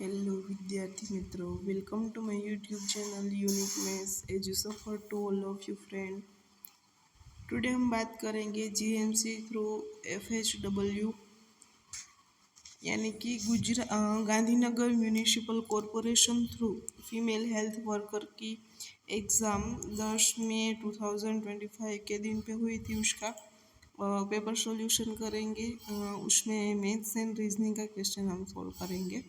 Hello विद्यार्थी मित्रों, welcome to my YouTube channel Unique Maths as you suffer to all of you friend. Today हम बात करेंगे GMC through FHW यानी कि Gandhinagar municipal corporation through female health worker की exam 10 मई 2025 के दिन पे हुई थी। उसका पेपर सॉल्यूशन करेंगे। उसमें मैथ्स एंड रीजनिंग का क्वेश्चन हम सॉल्व करेंगे।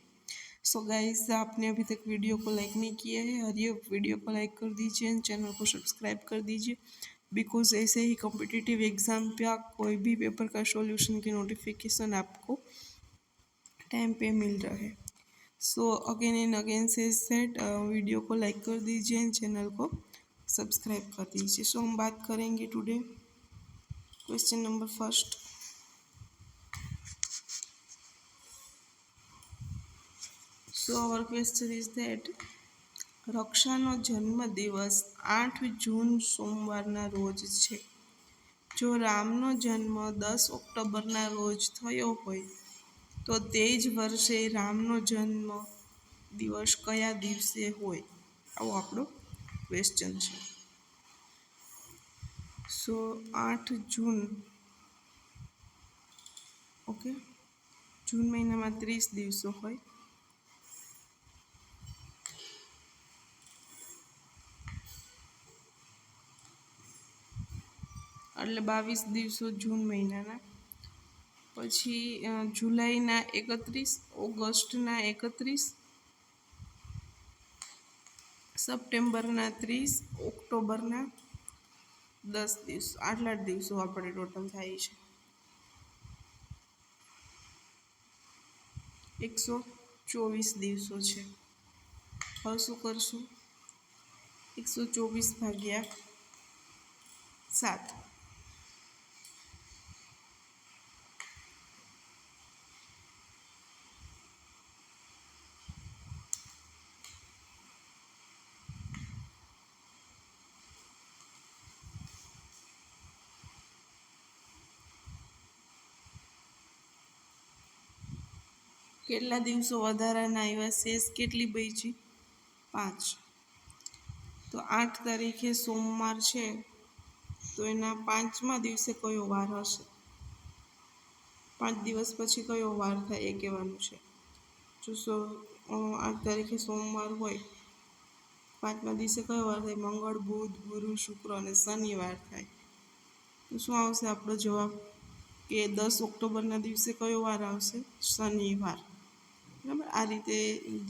सो गाइस, आपने अभी तक वीडियो को लाइक नहीं किया है और ये वीडियो को लाइक कर दीजिए एंड चैनल को सब्सक्राइब कर दीजिए, बिकॉज ऐसे ही कॉम्पिटिटिव एग्जाम पे कोई भी पेपर का सॉल्यूशन की नोटिफिकेशन आपको टाइम पे मिल रहा है। सो अगेन एंड अगेन से सेट वीडियो को लाइक कर दीजिए एंड चैनल को सब्सक्राइब कर दीजिए। सो हम बात करेंगे today question number first. So our question is that રક્ષાનો જન્મદિવસ 8 જૂન સોમવારના રોજ છે. જો રામનો જન્મ 10 ઓક્ટોબરના રોજ થયો હોય તો તે જ વર્ષે રામનો જન્મ દિવસ કયા દિવસે હોય? આવો આપણો ક્વેશ્ચન છે. સો 8 જૂન, ઓકે, જૂન મહિનામાં 30 દિવસો હોય. એટલે 22 દિવસો જૂન મહિનાના. પછી જુલાઈના 31, ઓગસ્ટના 31, સપ્ટેમ્બરના 30, ઓક્ટોબરના 10 દિવસો. આટલા જ દિવસો આપણે ટોટલ થાય છે. 124 દિવસો છે. હવે શું કરશું? 124 ભાગ્યા 7. કેટલા દિવસો વધારાના આવ્યા? શેષ કેટલી બચી? 5. તો 8 તારીખે સોમવાર છે, તો એના 5મા દિવસે કયો વાર હશે? 5 દિવસ પછી કયો વાર થાય એ કહેવાનું છે. જો 8 તારીખે સોમવાર હોય, 5મા દિવસે કયો વાર થાય? મંગળ, બુધ, ગુરુ, શુક્ર અને શનિવાર થાય. તો શું આવશે આપણો જવાબ? કે 10 ઓક્ટોબરના દિવસે કયો વાર આવશે? શનિવાર. બરાબર, આ રીતે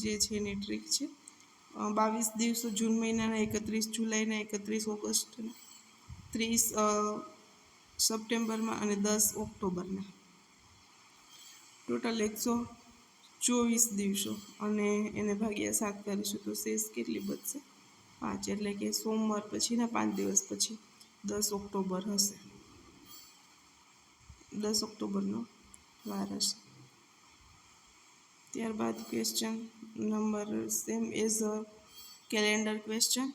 જે છે એની ટ્રીક છે. 22 દિવસો જૂન મહિનાના, 31 જુલાઈના, 31 ઓગસ્ટના, 30 સપ્ટેમ્બરમાં અને 10 ઓક્ટોબરના. ટોટલ 124 દિવસો, અને એને ભાગ્યા 7 કરીશું તો શેષ કેટલી બચશે? 5. એટલે કે સોમવાર પછીના 5 દિવસ પછી 10 ઓક્ટોબર હશે. 10 ઓક્ટોબરનો વાર હશે. ત્યારબાદ question number same as a calendar question.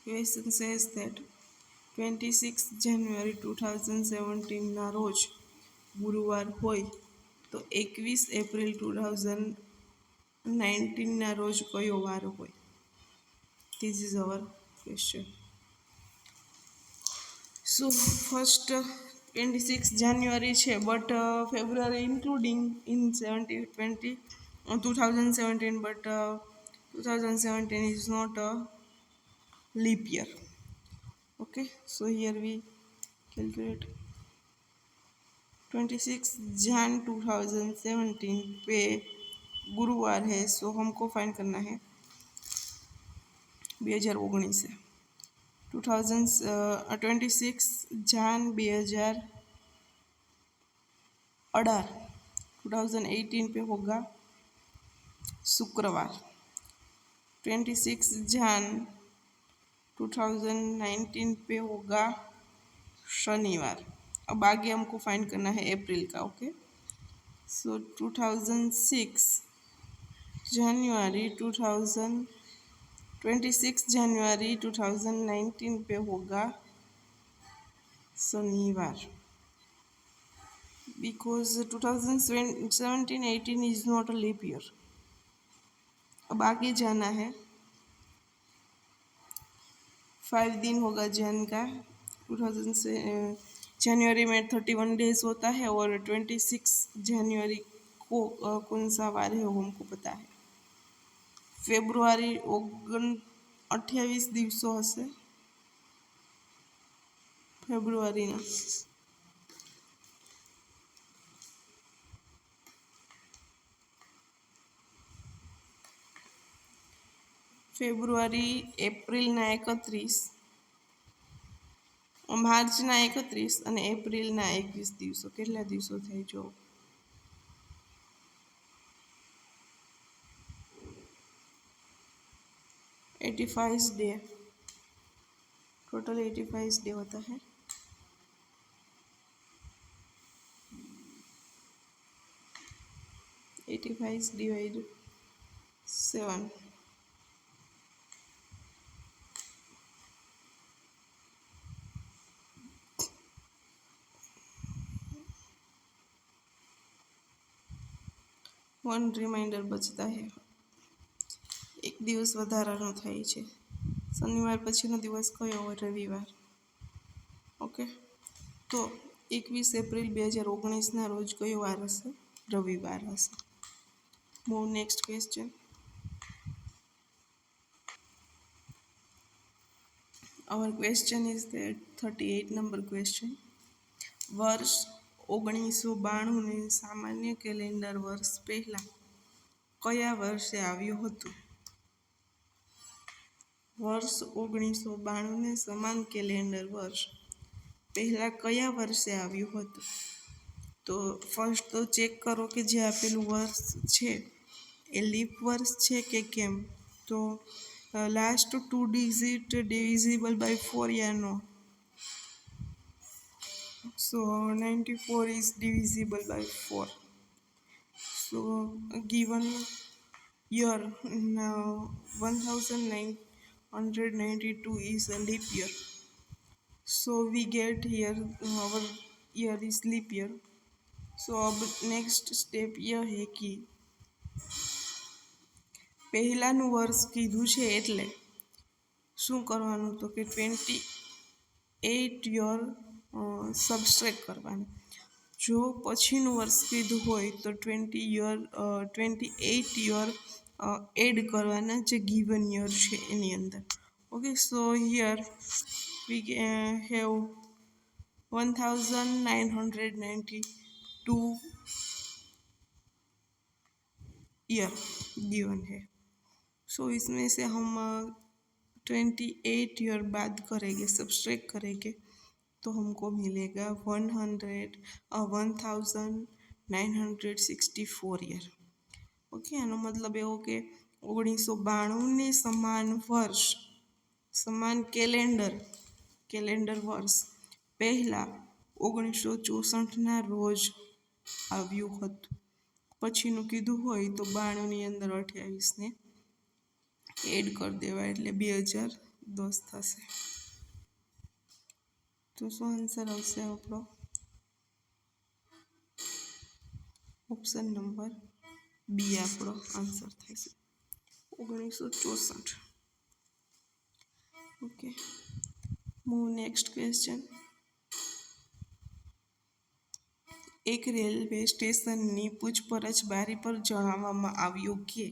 Question says that 26 January 2017ના રોજ ગુરુવાર હોય તો 21 એપ્રિલ 2019ના રોજ કયો વાર હોય? This is our question. So first 26 જાન્યુઆરી છે, but February including in 2017, but 2017 is not a leap year. Okay, so here we calculate 26 Jan 2017 पे गुरुवार है, सो हमको फाइंड करना है 2019 है. 26 जान 2018 पे होगा शुक्रवार. 26 जान 2019 पे होगा शनिवार. अब आगे हमको फाइंड करना है अप्रैल का. ओके, सो 26 जनवरी 2019 पे होगा शनिवार. because 2017-18 is not a leap year. अब आगे जाना है, 5 दिन होगा जैन का। 2000 से जनवरी में 31 डेज होता है और 26 जनवरी को कौन सा वार है वो हमको पता है। फेब्रुआरी 28 દિવસો હશે ફેબ્રુઆરીના। ફેબ્રુઆરી, એપ્રિલના 31, માર્ચના 31 અને એપ્રિલના 21 દિવસો। કેટલા દિવસો થાય જો? 85 डे, टोटल 85 डे होता है। /7 1 रिमाइंडर बचता है। एक दिवस વધારાનો થાય છે। શનિવાર પછીનો દિવસ કયો હોય? રવિવાર। ઓકે, તો 21 એપ્રિલ 2019ના રોજ કયો વાર હશે? રવિવાર હશે। Move next question. Our question is that 38 number question. વર્ષ 1992ને સામાન્ય કેલેન્ડર વર્ષ પહેલા કયા વર્ષે આવ્યું હતું? વર્ષ 1992ને સમાન કેલેન્ડર વર્ષ પહેલાં કયા વર્ષે આવ્યું હતું? તો ફર્સ્ટ તો ચેક કરો કે જે આપેલું વર્ષ છે એ લીપ વર્ષ છે કે કેમ। તો લાસ્ટ 2 ડિજિટ ડિવિઝિબલ બાય 4 યા no? So 94 is divisible by 4. So given year now 1992 is a leap year. So we get here our year is leap year. So अब next step यह है कि પહેલાનું વર્ષ કીધું છે એટલે શું કરવાનું? તો કે 28 યર સબસ્ટ્રેક્ટ કરવાનું। જો પછીનું વર્ષ કીધું હોય તો 28 યર એડ કરવાના જે ગિવન યર છે એની અંદર। Okay, so here we have 1992 year given है। सो इसमें से हम 28 ईयर बाद करेंगे, सब्सट्रैक्ट करेंगे तो हमको मिलेगा 1964 ईयर। ओके, આનો મતલબ એવો કે 1992ને સમાન વર્ષ, સમાન કેલેન્ડર વર્ષ પહેલાં 1964ના રોજ આવ્યું હતું। પછીનું કીધું હોય તો 92ની અંદર 28ને એડ કરી દેવા એટલે 2010 થશે। તો શું આન્સર આવશે આપણો? ઓપ્શન નંબર બી આપણો આન્સર થશે 1964। Okay, move next question. એક રેલવે સ્ટેશનની પૂછપરછ બારી પર જણાવવામાં આવ્યું કે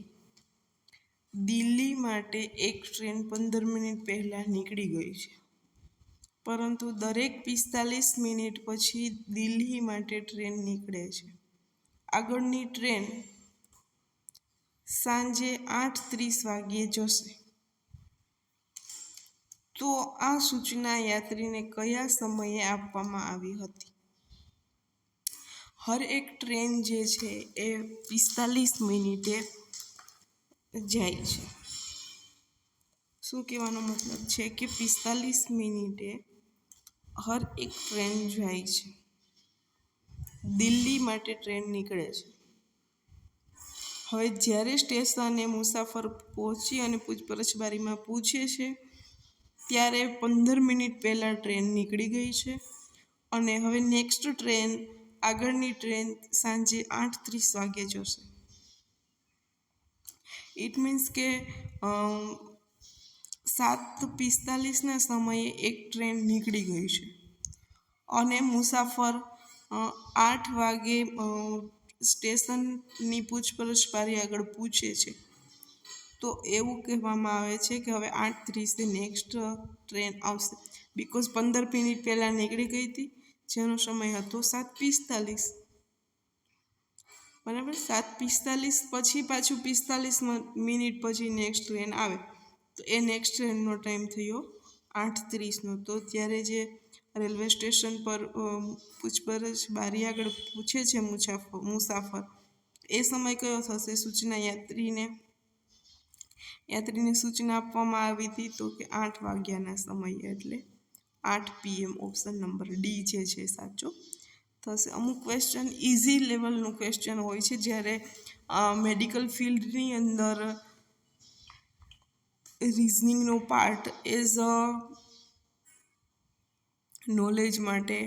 દિલ્હી માટે એક ટ્રેન 15 મિનિટ પહેલાં નીકળી ગઈ છે, પરંતુ દરેક 45 મિનિટ પછી દિલ્હી માટે ટ્રેન નીકળે છે। આગળની ટ્રેન સાંજે 8:30 વાગ્યે જશે, તો આ સૂચના યાત્રીને કયા સમયે આપવામાં આવી હતી? હર એક ટ્રેન જે છે એ 45 મિનિટે જાય છે। શું કહેવાનો મતલબ છે કે 45 મિનિટે હર એક ટ્રેન જાય છે, દિલ્હી માટે ટ્રેન નીકળે છે। હવે જ્યારે સ્ટેશને મુસાફર પહોંચી અને પૂછપરછ બારીમાં પૂછે છે ત્યારે 15 મિનિટ પહેલાં ટ્રેન નીકળી ગઈ છે અને હવે નેક્સ્ટ ટ્રેન આગળની ટ્રેન સાંજે 8:30 વાગે જશે. ઇટ મીન્સ કે 7:45ના સમયે એક ટ્રેન નીકળી ગઈ છે અને મુસાફર 8 વાગે સ્ટેશનની પૂછપરછ બારી આગળ પૂછે છે. તો એવું કહેવામાં આવે છે કે હવે 8:30 નેક્સ્ટ ટ્રેન આવશે, બિકોઝ 15 મિનિટ પહેલાં નીકળી ગઈ હતી, જેનો સમય હતો 7:45. બરાબર, 7:45 પછી પાછું 45 મિનિટ પછી નેક્સ્ટ ટ્રેન આવે, તો એ નેક્સ્ટ ટ્રેનનો ટાઈમ થયો 8:30નો. તો ત્યારે જે રેલવે સ્ટેશન પર પૂછપરછ બારી આગળ પૂછે છે મુસાફર, એ સમય કયો થશે? સૂચના યાત્રીને સૂચના આપવામાં આવી હતી તો કે 8 વાગ્યાના સમયે, એટલે 8 PM. ઓપ્શન નંબર ડી જે છે સાચો થશે. અમુક ક્વેશ્ચન ઇઝી લેવલનું ક્વેશ્ચન હોય છે, જ્યારે મેડિકલ ફિલ્ડની અંદર રિઝનિંગનો પાર્ટ એઝ અ નોલેજ માટે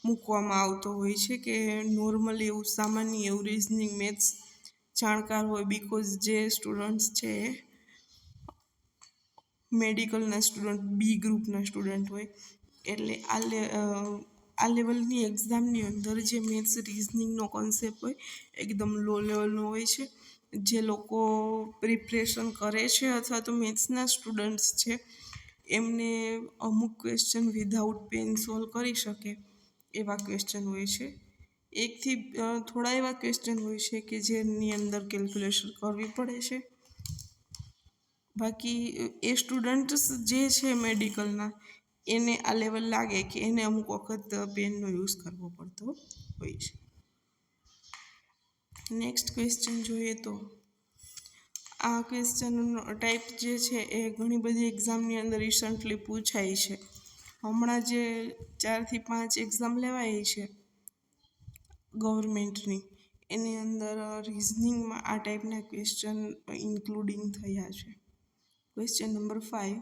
મૂકવામાં આવતો હોય છે, કે નોર્મલી એવું સામાન્ય એવું રિઝનિંગ મેથ્સ જાણકાર હોય, બિકોઝ જે સ્ટુડન્ટ્સ છે મેડિકલના સ્ટુડન્ટ બી ગ્રુપના સ્ટુડન્ટ હોય, એટલે આ લેવલની એક્ઝામની અંદર જે મેથ્સ રિઝનિંગનો કોન્સેપ્ટ હોય એકદમ લો લેવલનો હોય છે. જે લોકો પ્રિપરેશન કરે છે અથવા તો મેથ્સના સ્ટુડન્ટ્સ છે, એમને અમુક ક્વેશ્ચન વિધાઉટ પેન સોલ્વ કરી શકે એવા ક્વેશ્ચન હોય છે. એકથી થોડા એવા ક્વેશ્ચન હોય છે કે જેની અંદર કેલ્ક્યુલેશન કરવી પડે છે. બાકી એ સ્ટુડન્ટ્સ જે છે મેડિકલના, એને આ લેવલ લાગે કે એને અમુક વખત પેનનો યુઝ કરવો પડતો હોય છે. નેક્સ્ટ ક્વેશ્ચન જોઈએ તો આ ક્વેશ્ચનનો ટાઈપ જે છે એ ઘણી બધી એક્ઝામની અંદર રિસન્ટલી પૂછાય છે. હમણાં જે 4 થી 5 એક્ઝામ લેવાય છે ગવર્મેન્ટની, એની અંદર રિઝનિંગમાં આ ટાઈપના ક્વેશ્ચન ઇન્ક્લુડિંગ થયા છે. ક્વેશ્ચન નંબર 5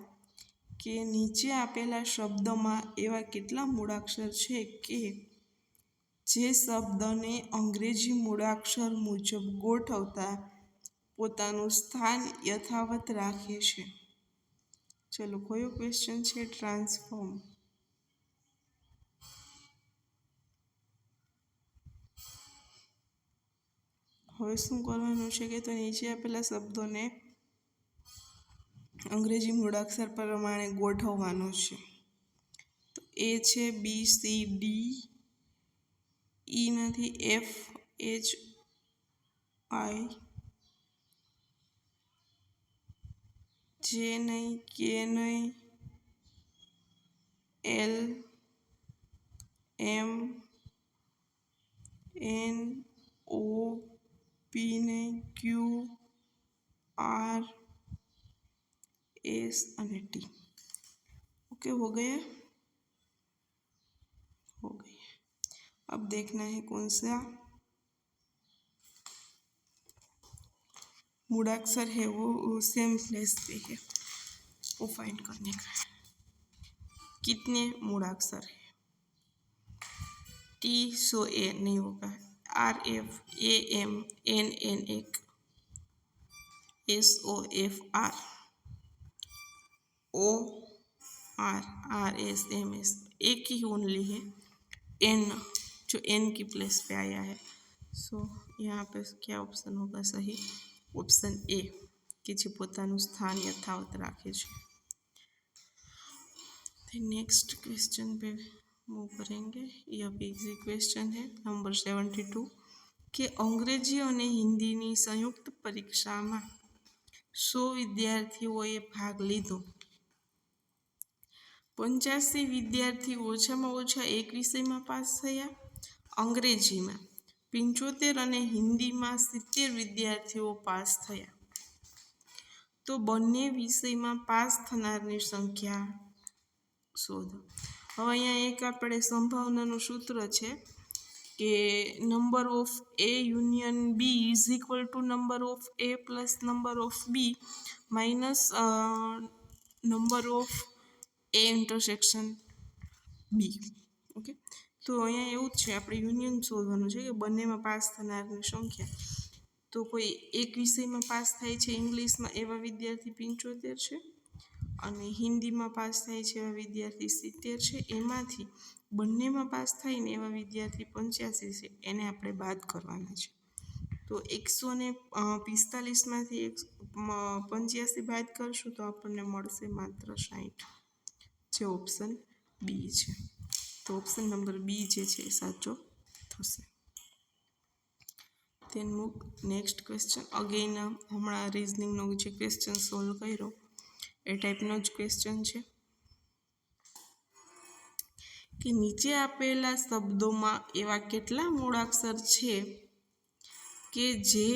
કે નીચે આપેલા શબ્દમાં એવા કેટલા મૂળાક્ષર છે કે જે શબ્દને અંગ્રેજી મૂળાક્ષર મુજબ ગોઠવતા પોતાનું સ્થાન યથાવત રાખે છે? ચલો, કયો ક્વેશ્ચન છે? ટ્રાન્સફોર્મ. હવે શું કરવાનું છે કે તો નીચે આપેલા શબ્દોને અંગ્રેજી મૂળાક્ષર પ્રમાણે ગોઠવવાનો છે. તો એ છે BCD, ઈ નથી FHI, જે નહીં, કે નહીં, LMNO, P नहीं, QRS અને T. ओके, हो गया? हो गया. अब देखना है कौन सा मूढ़ाक्षर है वो सेम प्लेस पे है, वो फाइंड करने का है. कितने मूढ़ाक्षर है? T सो A नहीं होगा, RF AM NN एक, SOFR ORRSMS एक ही ओनली है. N जो N की प्लेस पे आया है, सो यहाँ पे क्या ऑप्शन होगा सही? ऑप्शन ए कि जो પોતાનું સ્થાન યથાવત રાખે છે. नेक्स्ट क्वेश्चन पे मूव करेंगे. यह भी इजी क्वेश्चन है. नंबर 72 કે અંગ્રેજી અને હિન્દીની સંયુક્ત પરીક્ષામાં 100 વિદ્યાર્થીઓએ ભાગ લીધો. 85 વિદ્યાર્થી ઓછામાં ઓછા એક વિષયમાં પાસ થયા. અંગ્રેજીમાં 75 અને હિન્દીમાં 70 વિદ્યાર્થીઓ પાસ થયા. તો બંને વિષયમાં પાસ થનારની સંખ્યા શોધો. હવે અહીંયા એક આપણે સંભાવનાનું સૂત્ર છે કે number of A union B is equal to number of A plus number of B minus number of A intersection B. Okay, તો અહીંયા એવું જ છે, આપણે યુનિયન શોધવાનું છે કે બંનેમાં પાસ થનારની સંખ્યા. તો કોઈ એક વિષયમાં પાસ થાય છે ઇંગ્લિશમાં એવા વિદ્યાર્થી 75 છે અને હિન્દીમાં પાસ થાય છે એવા વિદ્યાર્થી 70 છે. એમાંથી બંનેમાં પાસ થાય ને એવા વિદ્યાર્થી 85 છે, એને આપણે બાદ કરવાના છે. તો 145માંથી 85 બાદ કરશું તો આપણને મળશે માત્ર 60, જે ઓપ્શન બી છે. તો ઓપ્શન નંબર બી જે છે એ સાચો થશે. then move next question. Again હમણાં રિઝનિંગનો જે ક્વેશ્ચન સોલ્વ કર્યો એ ટાઈપનો જ ક્વેશ્ચન છે કે નીચે આપેલા શબ્દોમાં એવા કેટલા મૂળાક્ષર છે કે જે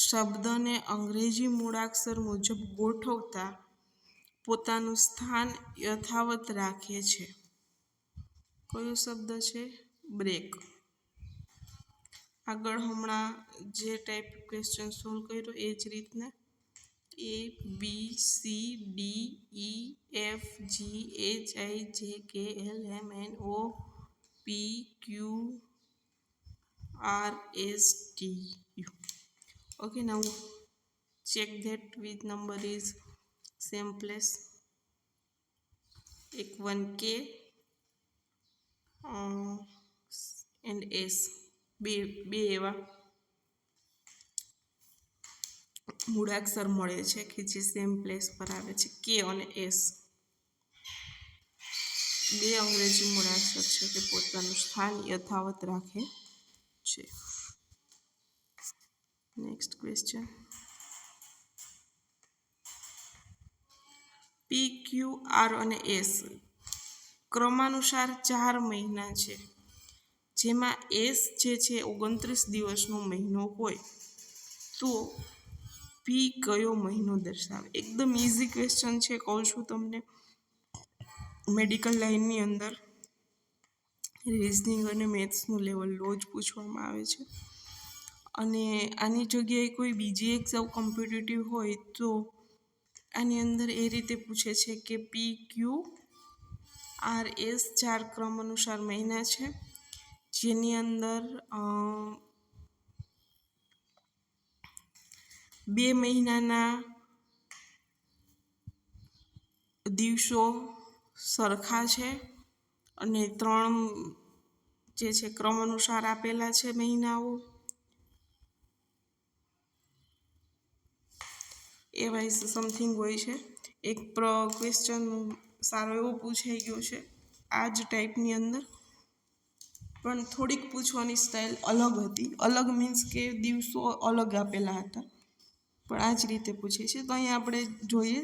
શબ્દને અંગ્રેજી મૂળાક્ષર મુજબ ગોઠવતા પોતાનું સ્થાન યથાવત રાખે છે. કયો શબ્દ છે? બ્રેક. આગળ હમણાં જે ટાઈપ ક્વેશ્ચન સોલ્વ કર્યો એ જ રીતના A B C D E F G H I J K L M N O P Q R S T U. Okay, now check that which number is same place. એક 1K and S બે એવા મૂળાક્ષર મળે છે કે જે same place પર આવે છે. કે અને એસ બે અંગ્રેજી મૂળાક્ષર છે કે પોતાનું સ્થાન યથાવત રાખે છે. Next question. P Q R અને એસ ક્રમાનુસાર 4 મહિના છે, જેમાં એસ જે છે 29 દિવસનો મહિનો હોય તો પી કયો મહિનો દર્શાવે? એકદમ ઇઝી ક્વેશ્ચન છે, કહું છું તમને. મેડિકલ લાઇનની અંદર રિઝનિંગ અને મેથ્સનું લેવલ લો જ પૂછવામાં આવે છે અને આની જગ્યાએ કોઈ બીજી એક્ઝામ કોમ્પિટિટિવ હોય તો આની અંદર એ રીતે પૂછે છે કે પી ક્યુ આર એસ 4 ક્રમ અનુસાર મહિના છે, જેની અંદર 2 મહિનાના દિવસો સરખા છે અને 3 જે છે ક્રમ અનુસાર આપેલા છે મહિનાઓ. એ વાઇઝ સમથિંગ હોય છે. એક ક્વેશ્ચન સારો એવો પૂછાઈ ગયો છે આ જ ટાઈપની અંદર, પણ થોડીક પૂછવાની સ્ટાઇલ અલગ હતી. અલગ મીન્સ કે દિવસો અલગ આપેલા હતા, પણ આ જ રીતે પૂછે છે. તો અહીંયા આપણે જોઈએ,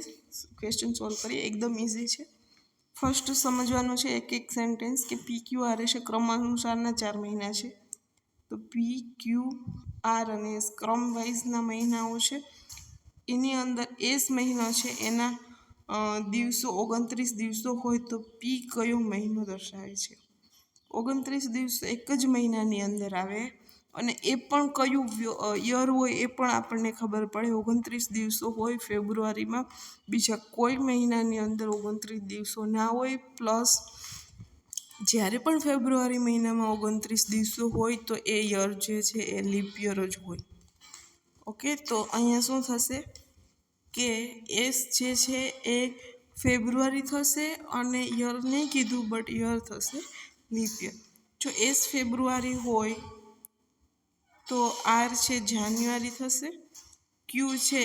ક્વેશ્ચન સોલ્વ કરીએ. એકદમ ઇઝી છે. ફર્સ્ટ સમજવાનું છે એક એક સેન્ટેન્સ કે પી ક્યુ આર છે ક્રમાનુસારના 4 મહિના છે. તો પી ક્યુ આર અને એસ ક્રમ વાઇઝના મહિનાઓ છે. એની અંદર એસ મહિનો છે એના દિવસો 29 દિવસો હોય તો પી કયો મહિનો દર્શાવે છે? 29 દિવસો એક જ મહિનાની અંદર આવે અને એ પણ કયું યર હોય એ પણ આપણને ખબર પડે. 29 દિવસો હોય ફેબ્રુઆરીમાં, બીજા કોઈ મહિનાની અંદર 29 દિવસો ના હોય. પ્લસ જ્યારે પણ ફેબ્રુઆરી મહિનામાં 29 દિવસો હોય તો એ યર જે છે એ લીપ યર જ હોય. ઓકે, તો અહીંયા શું થશે કે એસ જે છે એ ફેબ્રુઆરી થશે અને યર નહીં કીધું બટ યર થશે લીપ યર. જો એસ ફેબ્રુઆરી હોય તો આર છે જાન્યુઆરી થશે. ક્યુ છે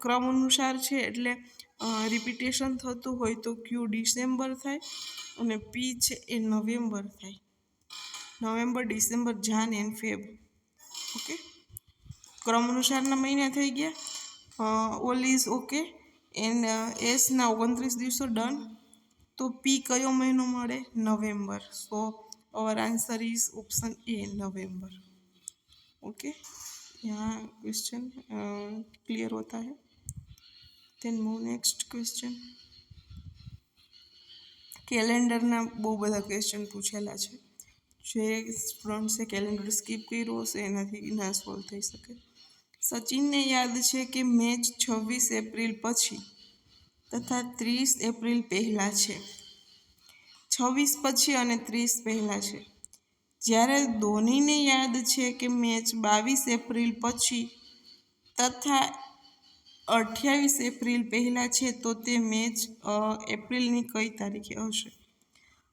ક્રમ અનુસાર છે એટલે રિપીટેશન થતું હોય તો ક્યુ ડિસેમ્બર થાય અને પી છે એ નવેમ્બર થાય. November, December, Jan and Feb. Okay, ક્રમ અનુસારના મહિના થઈ ગયા. ઓલ ઇઝ ઓકે એન્ડ એસના 29 દિવસો ડન. તો પી કયો મહિનો મળે? November. So our answer is option A, November. Okay, यहाँ क्वेश्चन क्लियर होता है. Then move next question. કેલેન્ડરના બહુ બધા ક્વેશ્ચન પૂછેલા છે. જે સ્ટુડન્ટ્સે કેલેન્ડર સ્કીપ કર્યું હશે એનાથી ના સોલ્વ થઈ શકે. સચિનને યાદ છે કે મેચ 26 એપ્રિલ પછી તથા 30 એપ્રિલ પહેલાં છે. 26 પછી અને 30 પહેલાં છે. જ્યારે ધોનીને યાદ છે કે મેચ 22 એપ્રિલ પછી તથા 28 એપ્રિલ પહેલાં છે, તો તે મેચ એપ્રિલની કઈ તારીખે હશે?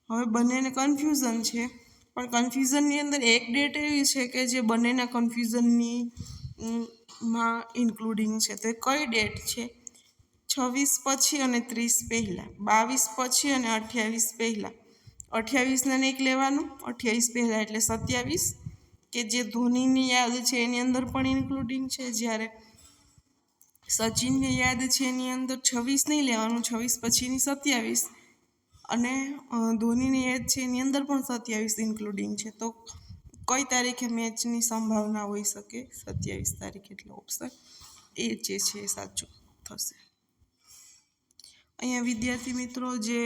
હવે બંનેને કન્ફ્યુઝન છે, પણ કન્ફ્યુઝનની અંદર એક ડેટ એવી છે કે જે બંનેના કન્ફ્યુઝનની માં ઇન્ક્લુડિંગ છે. તો એ કઈ ડેટ છે? 26 પછી અને 30 પહેલાં, 22 પછી અને 28 પહેલાં. 28ને નહીં લેવાનું, 28 પહેલાં એટલે 27 કે જે ધોનીની યાદ છે એની અંદર પણ ઇન્ક્લુડિંગ છે. જ્યારે સચિનને યાદ છે એની અંદર 26 નહીં લેવાનું, 26 પછીની 27 અને ધોનીની યાદ છે એની અંદર પણ 27 ઇન્ક્લુડિંગ છે. તો કઈ તારીખે મેચની સંભાવના હોઈ શકે? 27 તારીખ, એટલે ઓપ્શન એ જે છે એ સાચું થશે. અહીંયા વિદ્યાર્થી મિત્રો, જે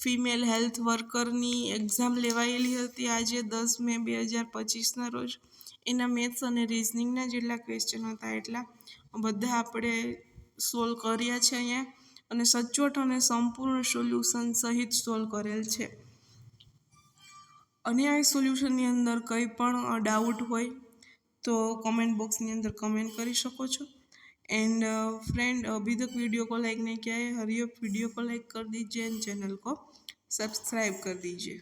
ફિમેલ હેલ્થ વર્કરની એક્ઝામ લેવાયેલી હતી આજે 10 મે 2025ના રોજ, એના મેથ્સ અને રિઝનિંગના જેટલા ક્વેશ્ચન હતા એટલા બધા આપણે સોલ્વ કર્યા છે અહીંયા, અને સચોટ અને સંપૂર્ણ સોલ્યુશન સહિત સોલ્વ કરેલ છે. અને આ સોલ્યુશનની અંદર કંઈ પણ ડાઉટ હોય તો कमेंट बॉक्स ની અંદર કમેન્ટ કરી શકો છો. एंड फ्रेंड, अभी तक वीडियो को लाइक नहीं किया है, हरी अप वीडियो को लाइक कर दीजिए एंड चैनल को सब्सक्राइब कर दीजिए.